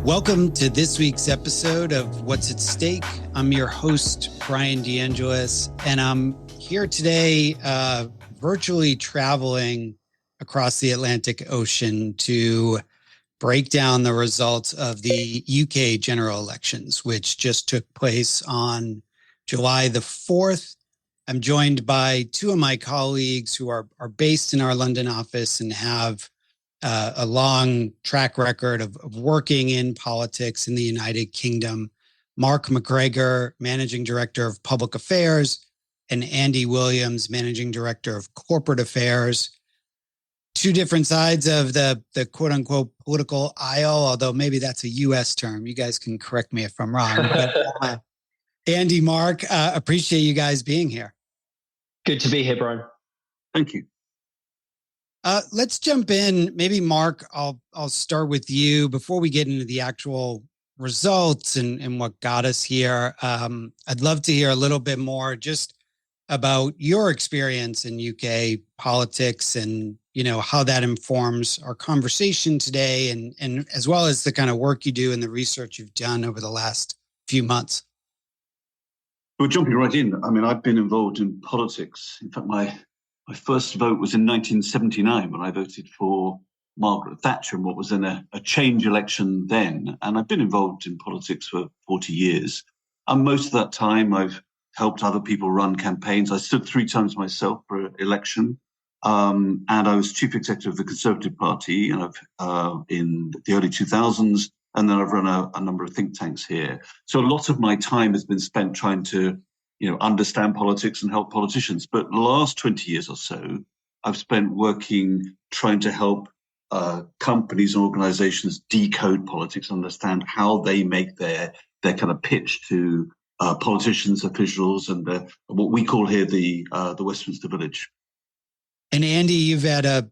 Welcome to this week's episode of What's at Stake. I'm your host, Bryan DeAngelis, and I'm here today virtually traveling across the Atlantic Ocean to break down the results of the UK general elections, which just took place on July the 4th. I'm joined by two of my colleagues who are based in our London office and have a long track record of working in politics in the United Kingdom. Mark MacGregor, Managing Director of Public Affairs, and Andy Williams, Managing Director of Corporate Affairs. Two different sides of the quote unquote political aisle, although maybe that's a US term. You guys can correct me if I'm wrong. But Andy, Mark, appreciate you guys being here. Good to be here, Brian. Thank you. Let's jump in. Maybe Mark, I'll start with you before we get into the actual results and what got us here. I'd love to hear a little bit more just about your experience in UK politics and, you know, how that informs our conversation today and as well as the kind of work you do and the research you've done over the last few months. Well, jumping right in, I mean, I've been involved in politics. In fact, my first vote was in 1979 when I voted for Margaret Thatcher in what was then a change election then. And I've been involved in politics for 40 years. And most of that time, I've helped other people run campaigns. I stood 3 times myself for election. And I was chief executive of the Conservative Party in the early 2000s. And then I've run a number of think tanks here. So a lot of my time has been spent trying to understand politics and help politicians. But the last 20 years or so, I've spent working trying to help companies and organizations decode politics, understand how they make their kind of pitch to politicians, officials, and what we call here the Westminster Village. And Andy, you've had a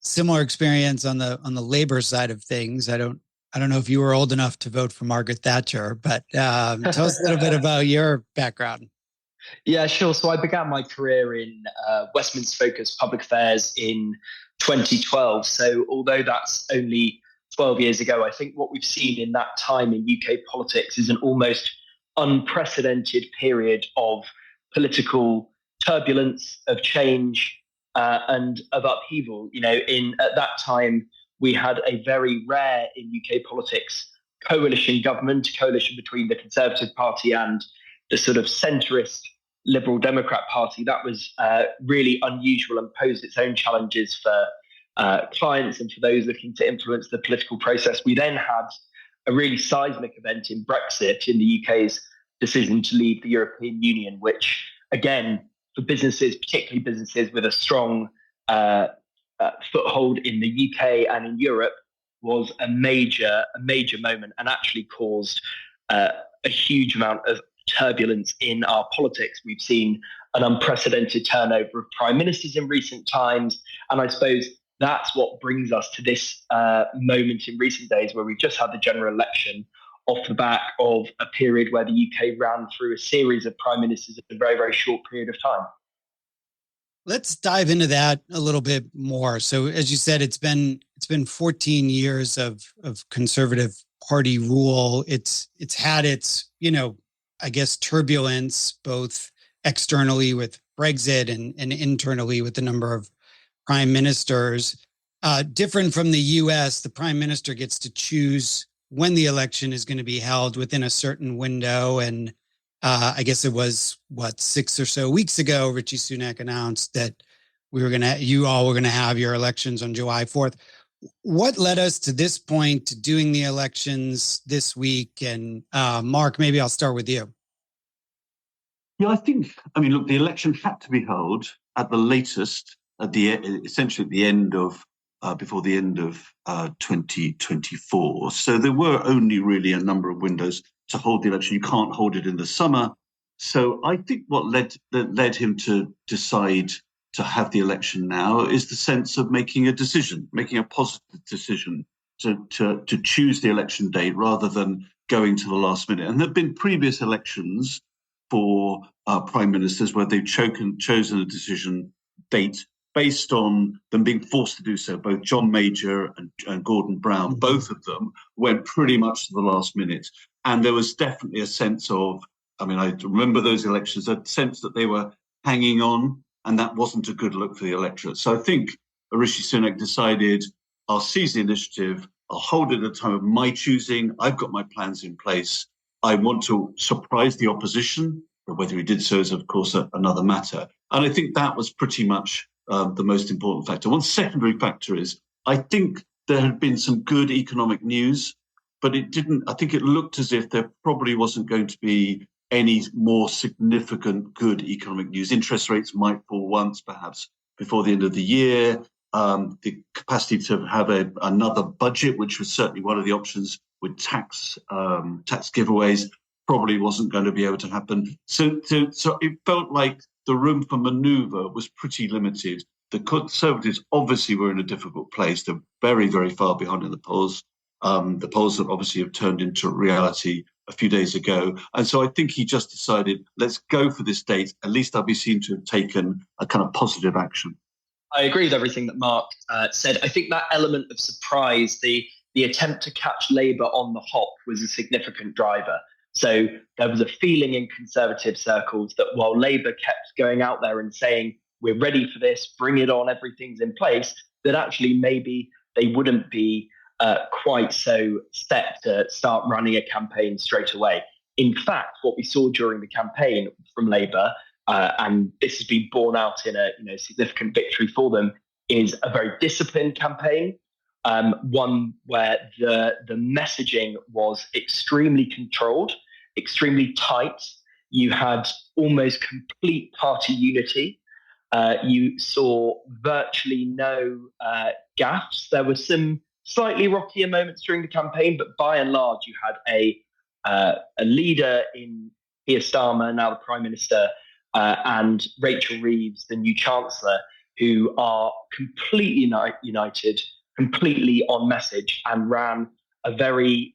similar experience on the Labour side of things. I don't know if you were old enough to vote for Margaret Thatcher, but tell us a little bit about your background. Yeah, sure. So I began my career in Westminster-focused public affairs in 2012. So although that's only 12 years ago, I think what we've seen in that time in UK politics is an almost unprecedented period of political turbulence, of change, and of upheaval. At that time, we had a very rare in UK politics coalition government, coalition between the Conservative Party and the sort of centrist Liberal Democrat Party. That was really unusual and posed its own challenges for clients and for those looking to influence the political process. We then had a really seismic event in Brexit, in the UK's decision to leave the European Union, which, again, for businesses, particularly businesses with a strong foothold in the UK and in Europe, was a major moment and actually caused a huge amount of turbulence in our politics. We've seen an unprecedented turnover of prime ministers in recent times. And I suppose that's what brings us to this moment in recent days where we've just had the general election off the back of a period where the UK ran through a series of prime ministers in a very, very short period of time. Let's dive into that a little bit more. So as you said, it's been 14 years of Conservative Party rule. It's had its, I guess, turbulence, both externally with Brexit and internally with the number of prime ministers. Different from the US, the prime minister gets to choose when the election is going to be held within a certain window. And I guess it was, 6 or so weeks ago, Rishi Sunak announced that you all were going to have your elections on July 4th. What led us to this point, to doing the elections this week? And Mark, maybe I'll start with you. Yeah, look, the election had to be held at the latest, essentially at the end of, before the end of 2024. So there were only really a number of windows to hold the election. You can't hold it in the summer. So I think what led him to decide to have the election now is the sense of making a positive decision to choose the election date rather than going to the last minute. And there have been previous elections for prime ministers where they've chosen a decision date based on them being forced to do so. Both John Major and Gordon Brown, both of them went pretty much to the last minute. And there was definitely a sense of, I mean, I remember those elections, a sense that they were hanging on, and that wasn't a good look for the electorate. So I think Rishi Sunak decided, I'll seize the initiative, I'll hold it at a time of my choosing, I've got my plans in place, I want to surprise the opposition, but whether he did so is, of course, another matter. And I think that was pretty much the most important factor. One secondary factor is, I think there had been some good economic news, but it didn't, I think it looked as if there probably wasn't going to be any more significant good economic news. Interest rates might fall once, perhaps before the end of the year. The capacity to have another budget, which was certainly one of the options with tax giveaways, probably wasn't going to be able to happen. So it felt like the room for manoeuvre was pretty limited. The Conservatives obviously were in a difficult place. They're very, very far behind in the polls. The polls that obviously have turned into reality a few days ago. And so I think he just decided, let's go for this date. At least I'll be seen to have taken a kind of positive action. I agree with everything that Mark said. I think that element of surprise, the attempt to catch Labour on the hop, was a significant driver. So there was a feeling in Conservative circles that while Labour kept going out there and saying, we're ready for this, bring it on, everything's in place, that actually maybe they wouldn't be quite so set to start running a campaign straight away. In fact, what we saw during the campaign from Labour, and this has been borne out in a significant victory for them, is a very disciplined campaign, one where the messaging was extremely controlled, extremely tight. You had almost complete party unity. You saw virtually no gaffes. There were some slightly rockier moments during the campaign, but by and large, you had a leader in Keir Starmer, now the Prime Minister, and Rachel Reeves, the new Chancellor, who are completely united, completely on message, and ran a very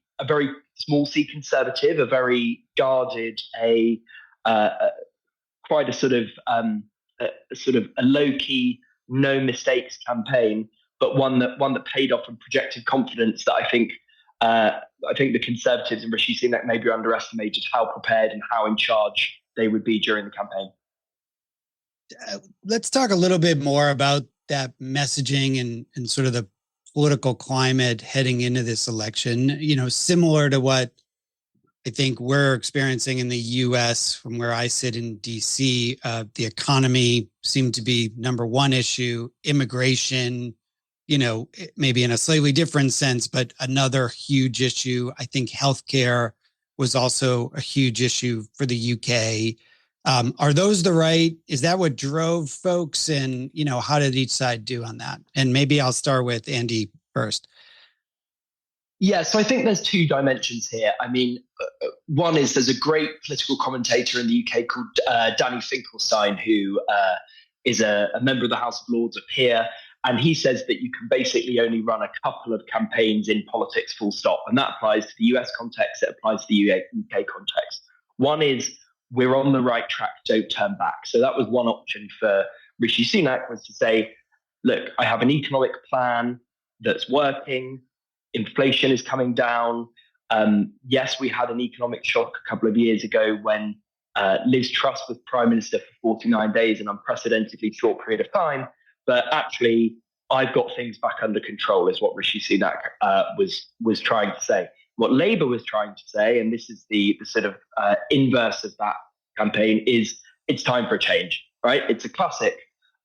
small C Conservative, a very guarded, quite a sort of a low key, no mistakes campaign, but one that paid off and projected confidence that I think the Conservatives and Rishi Sunak maybe underestimated how prepared and how in charge they would be during the campaign. Let's talk a little bit more about that messaging and sort of the political climate heading into this election. Similar to what I think we're experiencing in the US from where I sit in DC, the economy seemed to be number one issue, immigration, maybe in a slightly different sense, but another huge issue. I think healthcare was also a huge issue for the UK. Are those is that what drove folks, and, how did each side do on that? And maybe I'll start with Andy first. Yeah, so I think there's two dimensions here. I mean, one is there's a great political commentator in the UK called Danny Finkelstein, who is a member of the House of Lords, a peer, and he says that you can basically only run a couple of campaigns in politics, full stop. And that applies to the US context, it applies to the UK context. One is, we're on the right track, don't turn back. So that was one option for Rishi Sunak, was to say, look, I have an economic plan that's working. Inflation is coming down. Yes, we had an economic shock a couple of years ago when Liz Truss was Prime Minister for 49 days, an unprecedentedly short period of time. But actually, I've got things back under control, is what Rishi Sunak was trying to say. What Labour was trying to say, and this is the sort of inverse of that campaign, is it's time for a change, right? It's a classic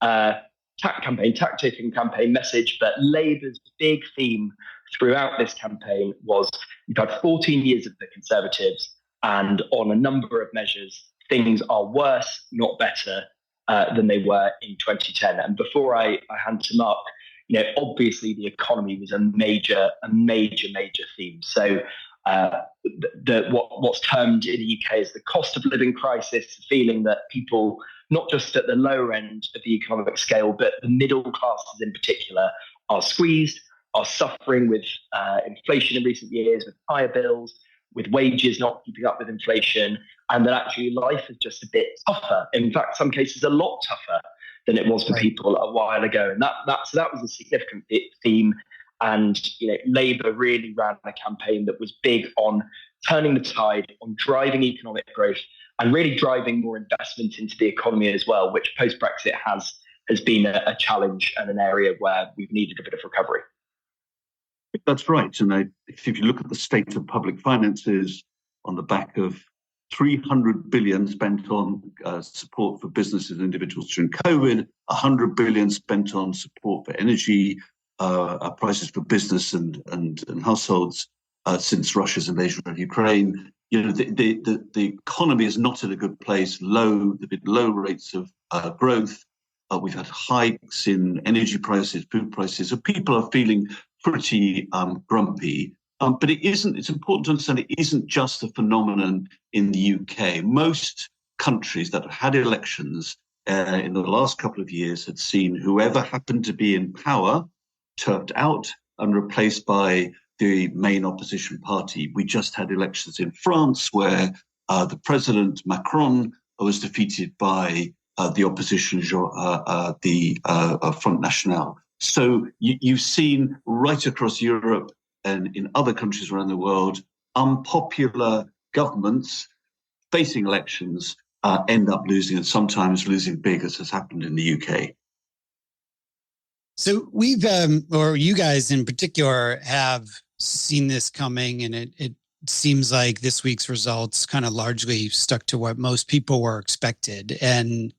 tactic and campaign message, but Labour's big theme throughout this campaign was, you've had 14 years of the Conservatives, and on a number of measures, things are worse, not better, than they were in 2010. And before I hand to Mark, obviously the economy was a major theme. So what's termed in the UK as the cost of living crisis, the feeling that people, not just at the lower end of the economic scale, but the middle classes in particular, are squeezed, are suffering with inflation in recent years, with higher bills, with wages not keeping up with inflation, and that actually life is just a bit tougher. In fact, some cases a lot tougher than it was for Right. people a while ago. And that was a significant theme. And Labour really ran a campaign that was big on turning the tide, on driving economic growth, and really driving more investment into the economy as well, which post-Brexit has been a challenge and an area where we've needed a bit of recovery. That's right. And if you look at the state of public finances on the back of 300 billion spent on support for businesses and individuals during COVID, 100 billion spent on support for energy prices for business and households since Russia's invasion of Ukraine. The economy is not in a good place. There've been low rates of growth. We've had hikes in energy prices, food prices. So people are feeling pretty grumpy. But it's important to understand it isn't just a phenomenon in the UK. Most countries that have had elections in the last couple of years had seen whoever happened to be in power turfed out and replaced by the main opposition party. We just had elections in France where the president, Macron, was defeated by the opposition, the Front National. So you've seen right across Europe and in other countries around the world, unpopular governments facing elections end up losing, and sometimes losing big, as has happened in the UK. So we've, or you guys in particular, have seen this coming, and it seems like this week's results kind of largely stuck to what most people were expected. And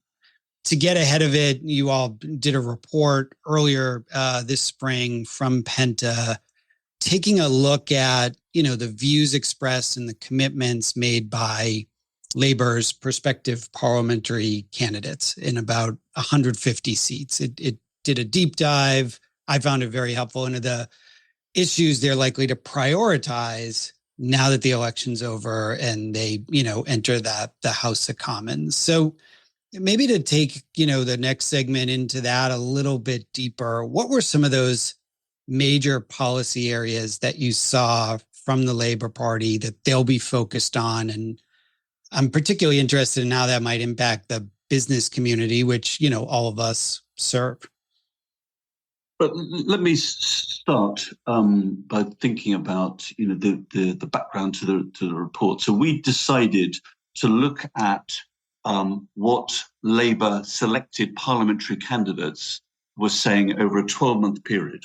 to get ahead of it, you all did a report earlier this spring from Penta, taking a look at, the views expressed and the commitments made by Labour's prospective parliamentary candidates in about 150 seats. It did a deep dive. I found it very helpful into the issues they're likely to prioritize now that the election's over and they, enter the House of Commons. So maybe to take, the next segment into that a little bit deeper, what were some of those major policy areas that you saw from the Labour Party that they'll be focused on? And I'm particularly interested in how that might impact the business community, which, all of us serve. But let me start by thinking about the background to the report. So we decided to look at what Labour selected parliamentary candidates were saying over a 12-month period,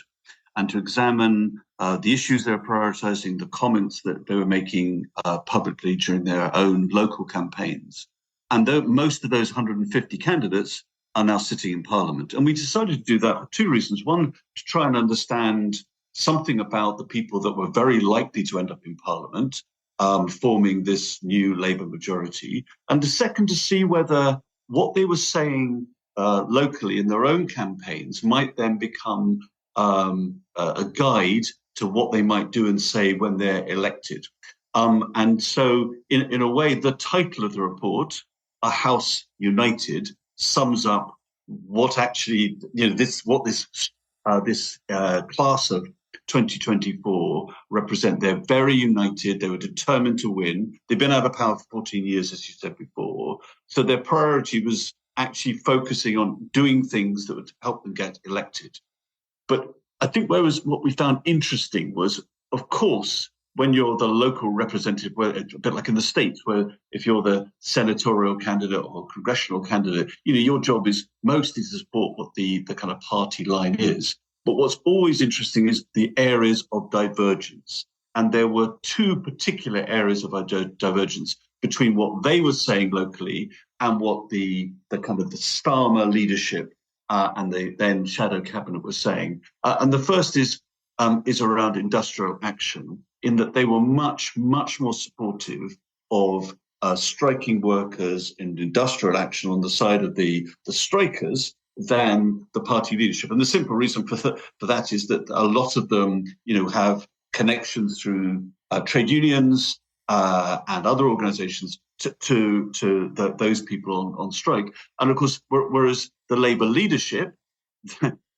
and to examine the issues they're prioritising, the comments that they were making publicly during their own local campaigns. And most of those 150 candidates are now sitting in Parliament. And we decided to do that for two reasons. One, to try and understand something about the people that were very likely to end up in Parliament, forming this new Labour majority. And the second, to see whether what they were saying locally in their own campaigns might then become a guide to what they might do and say when they're elected. And so in a way, the title of the report, A House United, sums up what actually, this class of 2024 represent. They're very united. They were determined to win. They've been out of power for 14 years, as you said before. So their priority was actually focusing on doing things that would help them get elected. But I think what we found interesting was, of course, when you're the local representative, where a bit like in the States, where if you're the senatorial candidate or congressional candidate, your job is mostly to support what the kind of party line is. But what's always interesting is the areas of divergence. And there were two particular areas of divergence between what they were saying locally and what the kind of the Starmer leadership and the then shadow cabinet was saying. And the first is around industrial action, in that they were much, much more supportive of striking workers and industrial action on the side of the strikers than the party leadership. And the simple reason for that is that a lot of them, have connections through trade unions and other organizations to those people on strike. And of course, whereas the Labour leadership,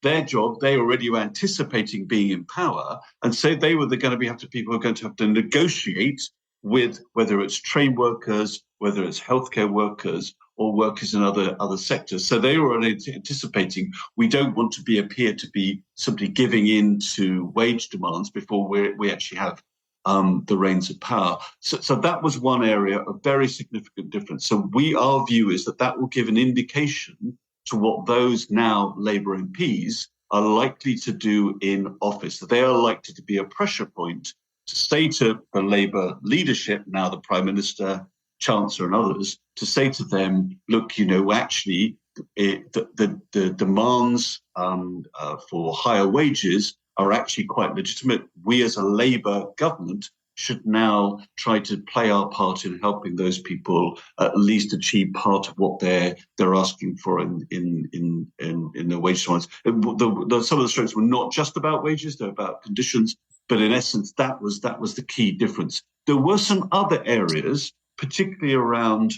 their job, they already were anticipating being in power, and so they were people who are going to have to negotiate with, whether it's trade workers, whether it's healthcare workers, or workers in other sectors. So they were anticipating we don't want to appear to be simply giving in to wage demands before we actually have the reins of power. So that was one area of very significant difference. So our view is that will give an indication to what those now Labour MPs are likely to do in office. That they are likely to be a pressure point to say to the Labour leadership, now the Prime Minister, Chancellor and others, to say to them, look, actually the demands for higher wages are actually quite legitimate. We as a Labour government should now try to play our part in helping those people at least achieve part of what they're asking for in their wage demands. Some of the strokes were not just about wages; they're about conditions. But in essence, that was the key difference. There were some other areas, particularly around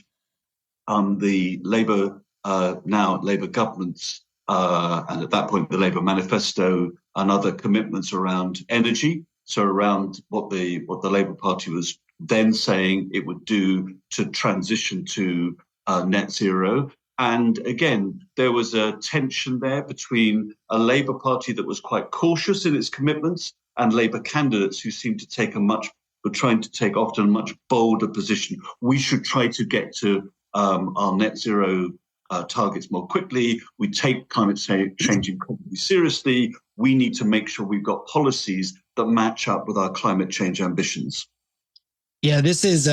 the Labour government's, and at that point the Labour manifesto and other commitments around energy. So around what the Labour Party was then saying it would do to transition to net zero. And again, there was a tension there between a Labour Party that was quite cautious in its commitments and Labour candidates who seemed to were trying to take often a much bolder position. We should try to get to our net zero targets more quickly. We take climate change incredibly seriously. We need to make sure we've got policies that match up with our climate change ambitions. Yeah, this is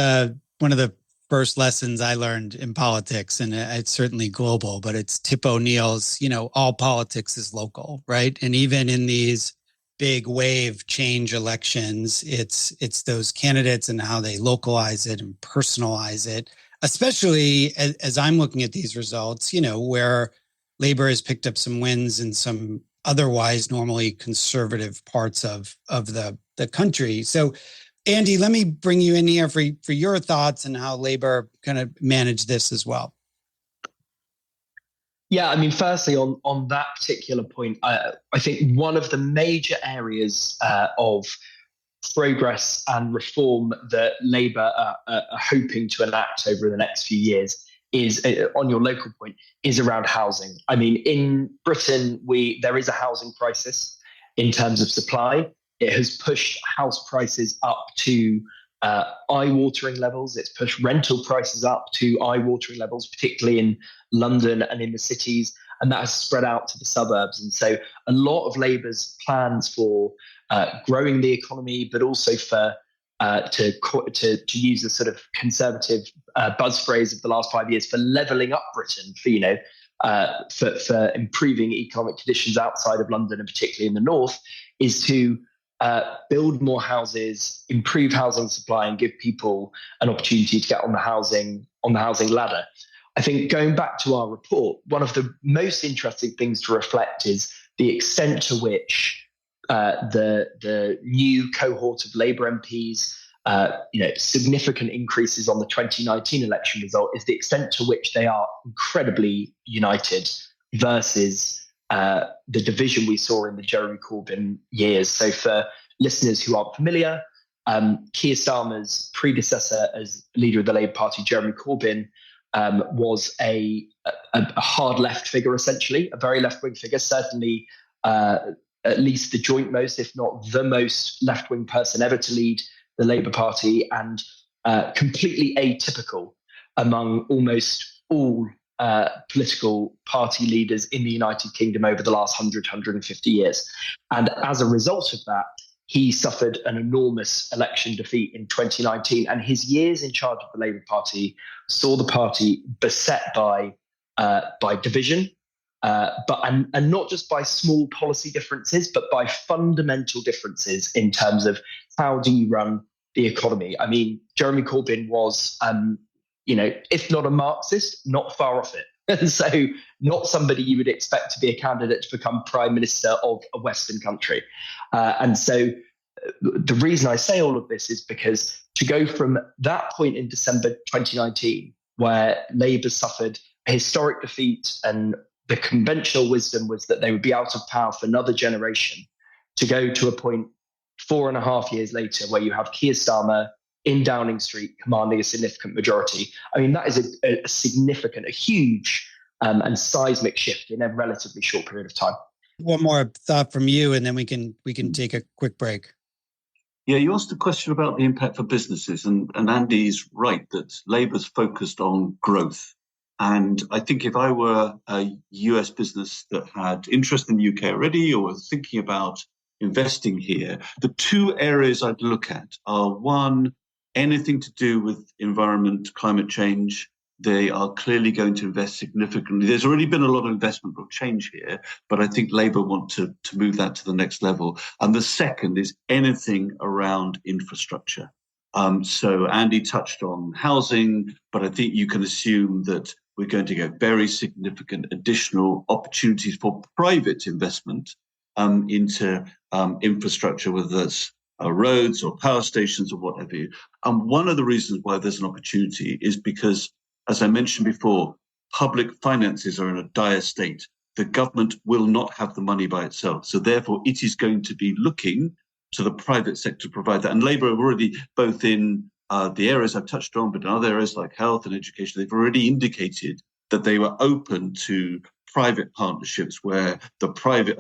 one of the first lessons I learned in politics, and it's certainly global, but it's Tip O'Neill's, all politics is local, right? And even in these big wave change elections, it's those candidates and how they localize it and personalize it, especially as I'm looking at these results, where Labour has picked up some wins in some otherwise normally conservative parts of the country. So, Andy, let me bring you in here for your thoughts on how Labour kind of manage this as well. Yeah, I mean, firstly, on that particular point, I think one of the major areas of progress and reform that Labour are hoping to enact over the next few years is, on your local point, is around housing. I mean, in Britain, there is a housing crisis in terms of supply. It has pushed house prices up to eye-watering levels. It's pushed rental prices up to eye-watering levels, particularly in London and in the cities, and that has spread out to the suburbs. And so a lot of Labour's plans for growing the economy, but also for to use a sort of conservative buzz phrase of the last 5 years, for levelling up Britain, for improving economic conditions outside of London and particularly in the north, is to build more houses, improve housing supply, and give people an opportunity to get on the housing ladder. I think going back to our report, one of the most interesting things to reflect is the extent to which the new cohort of Labour MPs, significant increases on the 2019 election result, is the extent to which they are incredibly united versus the division we saw in the Jeremy Corbyn years. So for listeners who aren't familiar, Keir Starmer's predecessor as leader of the Labour Party, Jeremy Corbyn, was a hard left figure, essentially, a very left-wing figure, certainly at least the joint most, if not the most left-wing person ever to lead the Labour Party, and completely atypical among almost all political party leaders in the United Kingdom over the last 150 years. And as a result of that, he suffered an enormous election defeat in 2019. And his years in charge of the Labour Party saw the party beset by division, and not just by small policy differences, but by fundamental differences in terms of how do you run the economy. I mean, Jeremy Corbyn was, if not a Marxist, not far off it. And so not somebody you would expect to be a candidate to become Prime Minister of a Western country. And so the reason I say all of this is because to go from that point in December 2019, where Labour suffered a historic defeat and the conventional wisdom was that they would be out of power for another generation, to go to a point 4.5 years later where you have Keir Starmer in Downing Street, commanding a significant majority. I mean, that is a significant, a huge and seismic shift in a relatively short period of time. One more thought from you, and then we can take a quick break. Yeah, you asked a question about the impact for businesses, and Andy's right that Labour's focused on growth. And I think if I were a US business that had interest in the UK already or was thinking about investing here, the two areas I'd look at are, one, anything to do with environment, climate change. They are clearly going to invest significantly. There's already been a lot of investment or change here, but I think Labour want to move that to the next level. And the second is anything around infrastructure. So Andy touched on housing, but I think you can assume that we're going to get very significant additional opportunities for private investment into infrastructure, whether that's roads or power stations or whatever. And one of the reasons why there's an opportunity is because, as I mentioned before, public finances are in a dire state. The government will not have the money by itself. So therefore, it is going to be looking to the private sector to provide that. And Labour have already, both in the areas I've touched on, but in other areas like health and education, they've already indicated that they were open to private partnerships where a private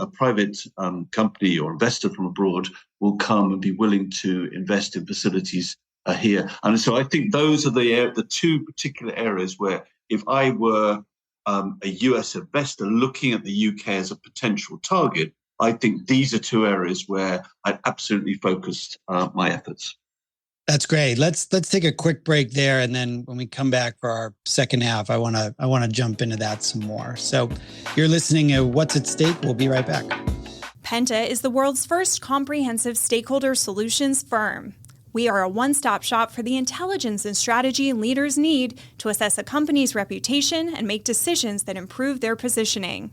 company or investor from abroad will come and be willing to invest in facilities here. And so I think those are the two particular areas where, if I were a US investor looking at the UK as a potential target, I think these are two areas where I'd absolutely focused my efforts. That's great. Let's take a quick break there, and then when we come back for our second half, I want to jump into that some more. So you're listening to What's at Stake. We'll be right back. Penta is the world's first comprehensive stakeholder solutions firm. We are a one-stop shop for the intelligence and strategy leaders need to assess a company's reputation and make decisions that improve their positioning.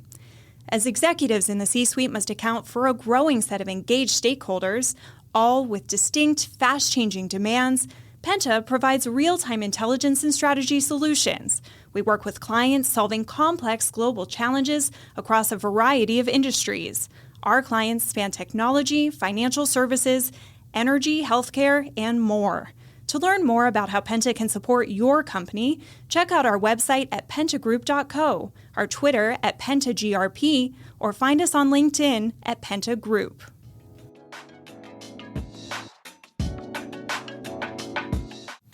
As executives in the C-suite must account for a growing set of engaged stakeholders, all with distinct, fast-changing demands, Penta provides real-time intelligence and strategy solutions. We work with clients solving complex global challenges across a variety of industries. Our clients span technology, financial services, energy, healthcare, and more. To learn more about how Penta can support your company, check out our website at pentagroup.co, our Twitter at PentaGRP, or find us on LinkedIn at Penta Group.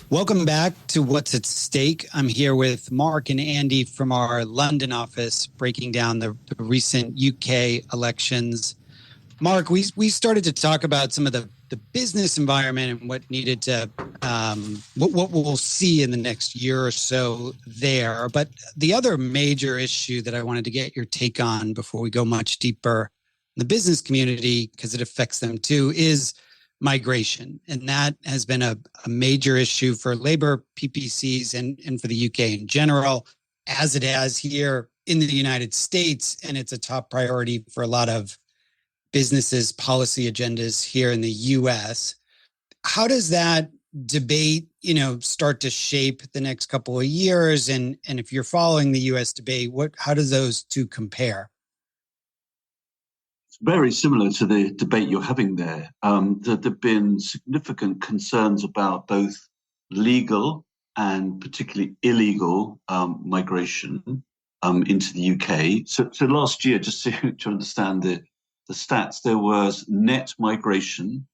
Welcome back to What's at Stake. I'm here with Mark and Andy from our London office, breaking down the recent UK elections. Mark, we started to talk about some of the business environment and what needed to, what we'll see in the next year or so there. But the other major issue that I wanted to get your take on before we go much deeper in the business community, because it affects them too, is migration. And that has been a major issue for Labour PPCs and for the UK in general, as it has here in the United States. And it's a top priority for a lot of businesses' policy agendas here in the US. How does that debate, start to shape the next couple of years? And if you're following the US debate, how do those two compare? Very similar to the debate you're having there. There have been significant concerns about both legal and particularly illegal migration into the UK. So last year, just to understand the stats, there was net migration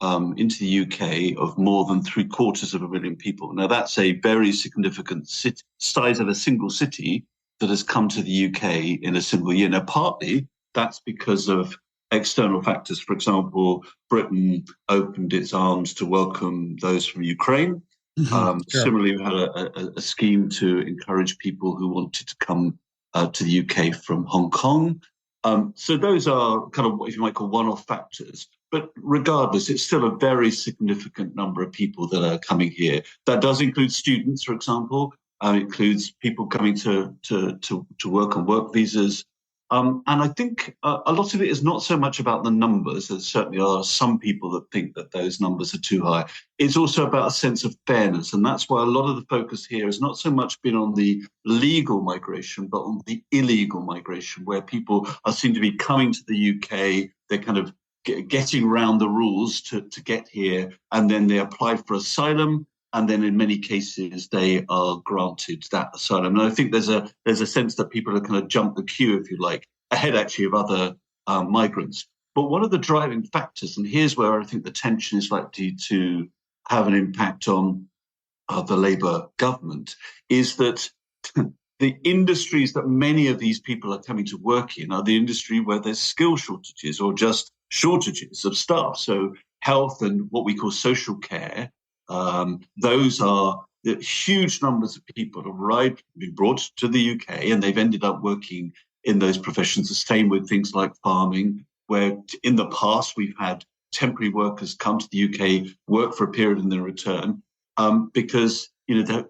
into the UK of more than 750,000 people. Now, that's a very significant size of a single city that has come to the UK in a single year. Now, partly that's because of external factors. For example, Britain opened its arms to welcome those from Ukraine. Sure. Similarly, we had a scheme to encourage people who wanted to come to the UK from Hong Kong. So those are kind of what you might call one-off factors. But regardless, it's still a very significant number of people that are coming here. That does include students, for example. It includes people coming to work on work visas. And I think a lot of it is not so much about the numbers. There certainly are some people that think that those numbers are too high. It's also about a sense of fairness. And that's why a lot of the focus here has not so much been on the legal migration, but on the illegal migration, where people seem to be coming to the UK. They're kind of getting around the rules to get here, and then they apply for asylum, and then in many cases they are granted that asylum. And I think there's a sense that people are kind of jump the queue, if you like, ahead actually of other migrants. But one of the driving factors, and here's where I think the tension is likely to have an impact on the Labour government, is that the industries that many of these people are coming to work in are the industry where there's skill shortages or just shortages of staff. So health and what we call social care, those are the huge numbers of people have arrived, been brought to the UK, and they've ended up working in those professions. The same with things like farming, where in the past we've had temporary workers come to the UK, work for a period and then return, because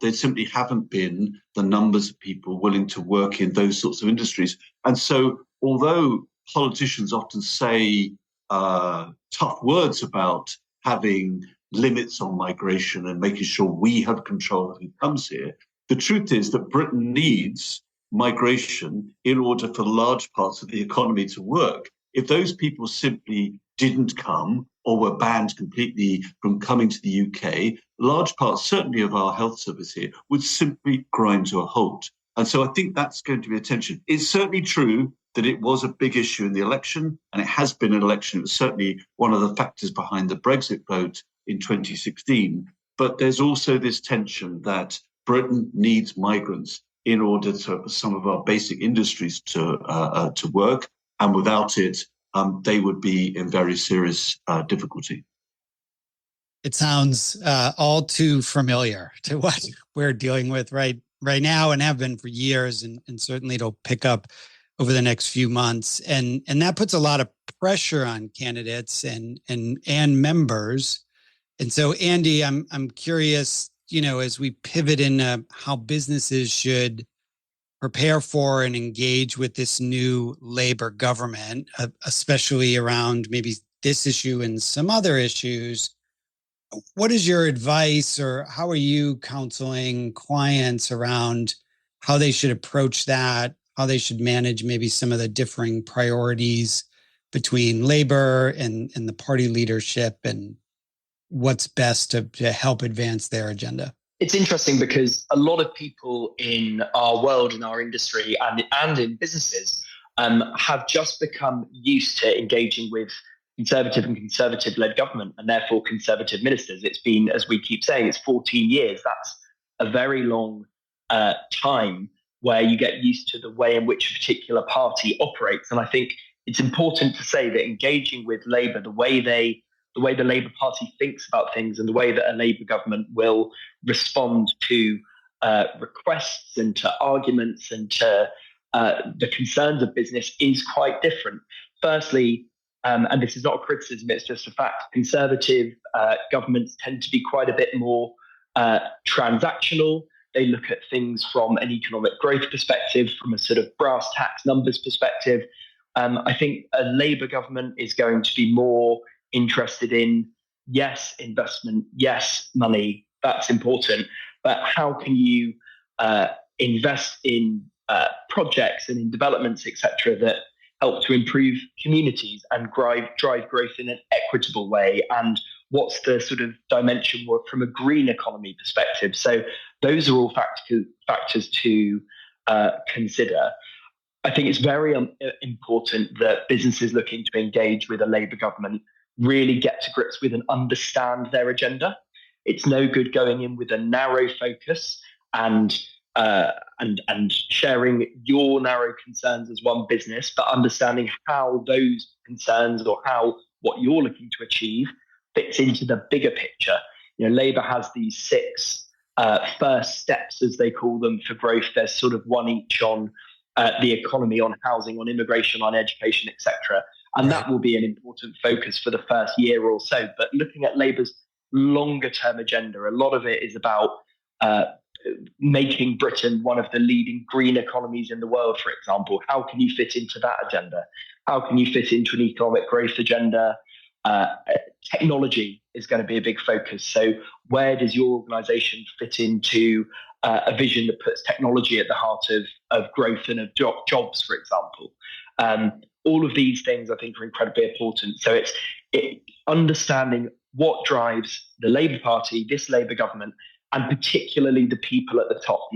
there simply haven't been the numbers of people willing to work in those sorts of industries. And so although politicians often say tough words about having limits on migration and making sure we have control of who comes here, the truth is that Britain needs migration in order for large parts of the economy to work. If those people simply didn't come or were banned completely from coming to the UK, large parts, certainly of our health service here, would simply grind to a halt. And so I think that's going to be a tension. It's certainly true that it was a big issue in the election, and it has been an election. It was certainly one of the factors behind the Brexit vote in 2016. But there's also this tension that Britain needs migrants in order for some of our basic industries to work. And without it, they would be in very serious difficulty. It sounds all too familiar to what we're dealing with right now and have been for years, and certainly it'll pick up over the next few months. And that puts a lot of pressure on candidates and members. And so, Andy, I'm curious, as we pivot into how businesses should prepare for and engage with this new Labour government, especially around maybe this issue and some other issues, what is your advice, or how are you counseling clients around how they should approach that, how they should manage maybe some of the differing priorities between Labour and the party leadership, and what's best to help advance their agenda? It's interesting because a lot of people in our world, in our industry, and in businesses have just become used to engaging with Conservative and Conservative-led government, and therefore Conservative ministers. It's been, as we keep saying, it's 14 years. That's a very long time where you get used to the way in which a particular party operates. And I think it's important to say that engaging with Labour, the way the Labour Party thinks about things, and the way that a Labour government will respond to requests and to arguments and to the concerns of business is quite different. Firstly, and this is not a criticism, it's just a fact, Conservative governments tend to be quite a bit more transactional. They look at things from an economic growth perspective, from a sort of brass tacks numbers perspective. I think a Labour government is going to be more interested in, yes, investment, yes, money, that's important, but how can you invest in projects and in developments, etc., that help to improve communities and drive growth in an equitable way? And what's the sort of dimension from a green economy perspective? So those are all factors to consider. I think it's very important that businesses looking to engage with a Labour government really get to grips with and understand their agenda. It's no good going in with a narrow focus and sharing your narrow concerns as one business, but understanding how those concerns or how what you're looking to achieve fits into the bigger picture. Labour has these 6 first steps, as they call them, for growth. There's sort of one each on the economy, on housing, on immigration, on education, etc. And that will be an important focus for the first year or so. But looking at Labour's longer term agenda, a lot of it is about making Britain one of the leading green economies in the world, for example. How can you fit into that agenda? How can you fit into an economic growth agenda? Technology is going to be a big focus. So where does your organisation fit into a vision that puts technology at the heart of growth and of jobs, for example? all of these things I think are incredibly important. So it's understanding what drives the Labour Party, this Labour government, and particularly the people at the top.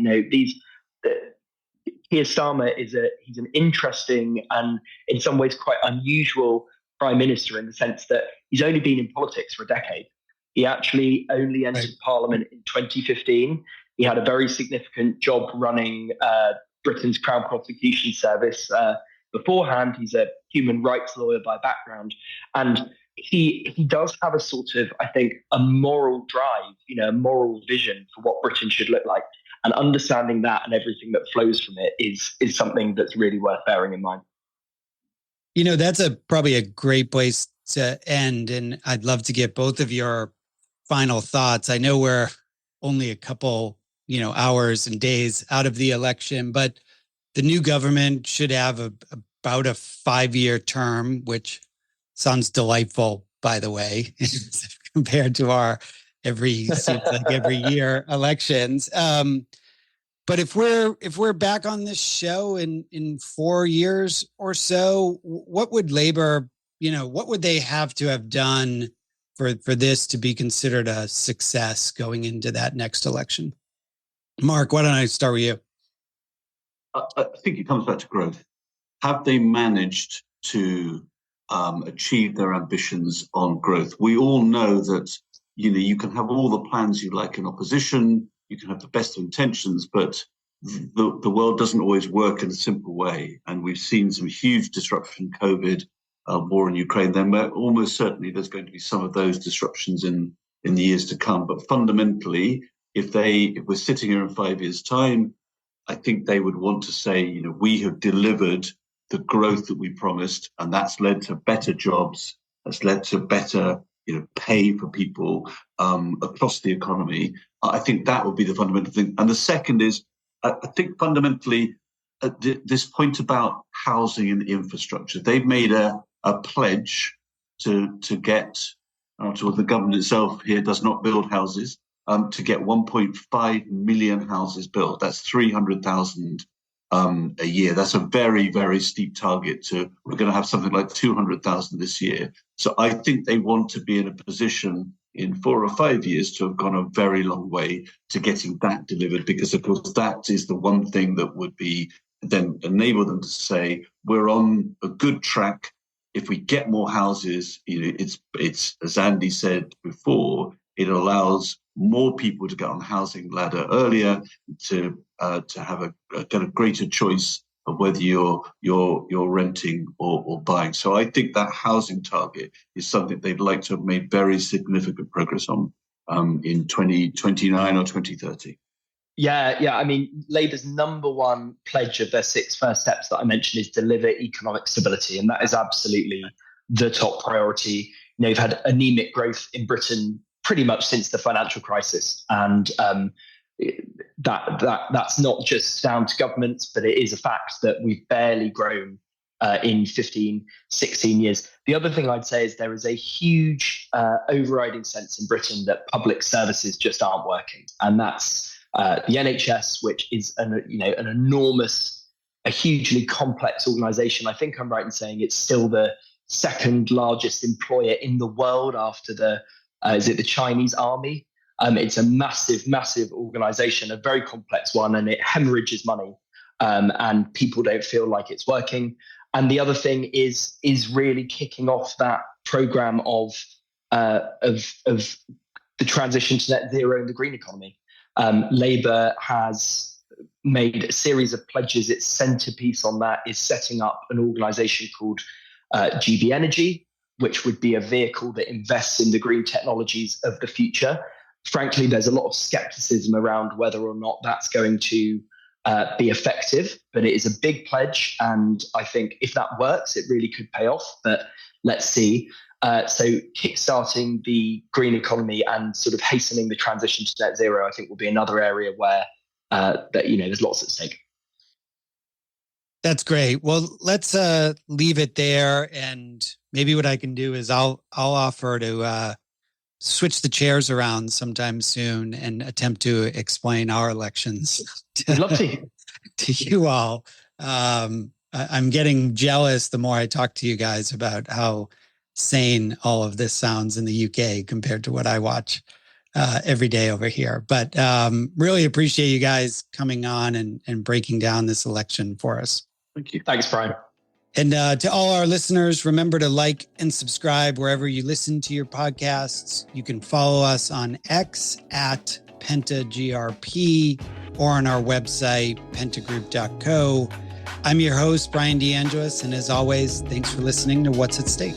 Keir Starmer he's an interesting and in some ways quite unusual prime minister in the sense that he's only been in politics for a decade. He actually only entered Parliament in 2015. He had a very significant job running Britain's Crown Prosecution Service beforehand. He's a human rights lawyer by background, and he does have a sort of, I think, a moral drive, a moral vision for what Britain should look like. And understanding that and everything that flows from it is something that's really worth bearing in mind. That's probably a great place to end. And I'd love to get both of your final thoughts. I know we're only a couple, hours and days out of the election, but the new government should have about a 5-year term, which sounds delightful, by the way, compared to our seems like every year elections. But if we're back on this show in 4 years or so, what would Labour, what would they have to have done for this to be considered a success going into that next election? Mark, why don't I start with you? I think it comes back to growth. Have they managed to achieve their ambitions on growth? We all know that, you can have all the plans you like in opposition, you can have the best of intentions, but the world doesn't always work in a simple way. And we've seen some huge disruption, COVID, war in Ukraine. Then almost certainly there's going to be some of those disruptions in the years to come. But fundamentally, if we're sitting here in 5 years' time, I think they would want to say, we have delivered the growth that we promised, and that's led to better jobs, that's led to better, pay for people across the economy. I think that would be the fundamental thing. And the second is, I think fundamentally, this point about housing and infrastructure, they've made a pledge to get, after all, the government itself here does not build houses, to get 1.5 million houses built. That's 300,000 a year. That's a very, very steep target. We're going to have something like 200,000 this year. So I think they want to be in a position in 4 or 5 years to have gone a very long way to getting that delivered, because of course that is the one thing that would be then enable them to say we're on a good track. If we get more houses, it's as Andy said before, it allows more people to get on the housing ladder earlier, to have get a greater choice of whether you're renting or buying. So I think that housing target is something they'd like to have made very significant progress on in 2029 or 2030. Yeah. I mean, Labour's number one pledge of their 6 first steps that I mentioned is deliver economic stability, and that is absolutely the top priority. You've had anemic growth in Britain pretty much since the financial crisis, and that's not just down to governments, but it is a fact that we've barely grown in 15, 16 years. The other thing I'd say is there is a huge overriding sense in Britain that public services just aren't working, and that's the NHS, which is an enormous, a hugely complex organisation. I think I'm right in saying it's still the second largest employer in the world after the Chinese army. It's a massive organisation, a very complex one, and it hemorrhages money, and people don't feel like it's working. And the other thing is really kicking off that programme of the transition to net zero in the green economy. Labour has made a series of pledges. Its centrepiece on that is setting up an organisation called GB Energy, which would be a vehicle that invests in the green technologies of the future. Frankly, there's a lot of skepticism around whether or not that's going to be effective, but it is a big pledge. And I think if that works, it really could pay off, but let's see. So kickstarting the green economy and sort of hastening the transition to net zero, I think will be another area where there's lots at stake. That's great. Well, let's leave it there, and maybe what I can do is I'll offer to switch the chairs around sometime soon and attempt to explain our elections I'd love to you all. I'm getting jealous the more I talk to you guys about how sane all of this sounds in the UK compared to what I watch every day over here. But really appreciate you guys coming on and breaking down this election for us. Thank you. Thanks, Bryan. And to all our listeners, remember to like and subscribe wherever you listen to your podcasts. You can follow us on X at PentaGRP or on our website, pentagroup.co. I'm your host, Bryan DeAngelis, and as always, thanks for listening to What's at Stake.